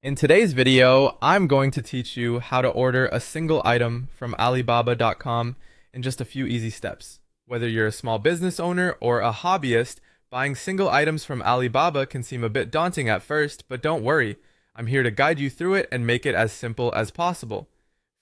In today's video, I'm going to teach you how to order a single item from Alibaba.com in just a few easy steps. Whether you're a small business owner or a hobbyist, buying single items from Alibaba can seem a bit daunting at first, but don't worry. I'm here to guide you through it and make it as simple as possible.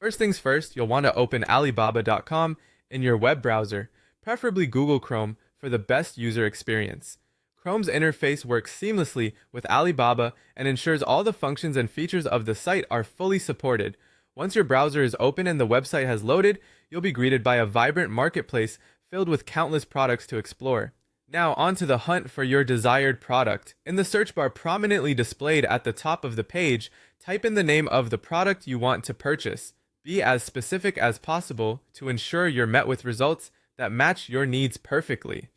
First things first, you'll want to open Alibaba.com in your web browser, preferably Google Chrome, for the best user experience. Chrome's interface works seamlessly with Alibaba and ensures all the functions and features of the site are fully supported. Once your browser is open and the website has loaded, you'll be greeted by a vibrant marketplace filled with countless products to explore. Now, on to the hunt for your desired product. In the search bar prominently displayed at the top of the page, type in the name of the product you want to purchase. Be as specific as possible to ensure you're met with results that match your needs perfectly.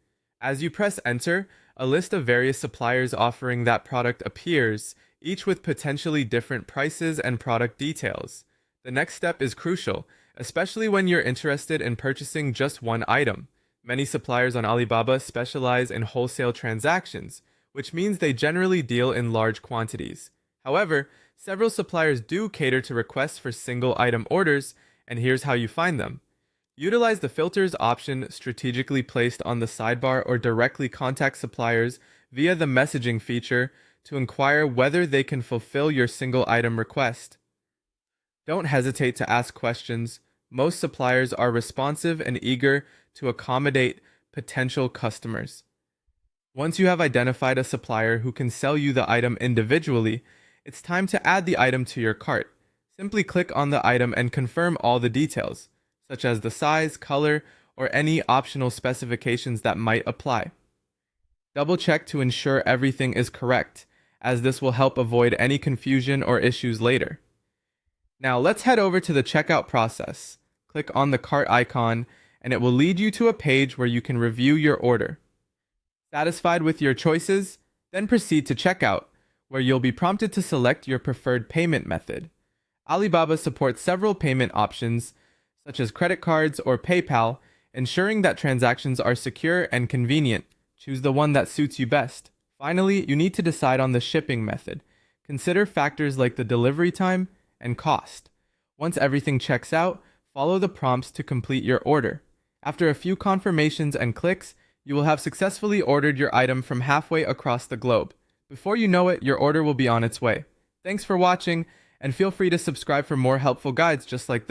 As you press enter, a list of various suppliers offering that product appears, each with potentially different prices and product details. The next step is crucial, especially when you're interested in purchasing just one item. Many suppliers on Alibaba specialize in wholesale transactions, which means they generally deal in large quantities. However, several suppliers do cater to requests for single item orders, and here's how you find them. Utilize the filters option strategically placed on the sidebar or directly contact suppliers via the messaging feature to inquire whether they can fulfill your single item request. Don't hesitate to ask questions. Most suppliers are responsive and eager to accommodate potential customers. Once you have identified a supplier who can sell you the item individually, it's time to add the item to your cart. Simply click on the item and confirm all the details, such as the size, color, or any optional specifications that might apply. Double check to ensure everything is correct, as this will help avoid any confusion or issues later. Now let's head over to the checkout process. Click on the cart icon, and it will lead you to a page where you can review your order. Satisfied with your choices? Then proceed to checkout, where you'll be prompted to select your preferred payment method. Alibaba supports several payment options, such as credit cards or PayPal, ensuring that transactions are secure and convenient. Choose the one that suits you best. Finally, you need to decide on the shipping method. Consider factors like the delivery time and cost. Once everything checks out, follow the prompts to complete your order. After a few confirmations and clicks, you will have successfully ordered your item from halfway across the globe. Before you know it, your order will be on its way. Thanks for watching, and feel free to subscribe for more helpful guides just like this.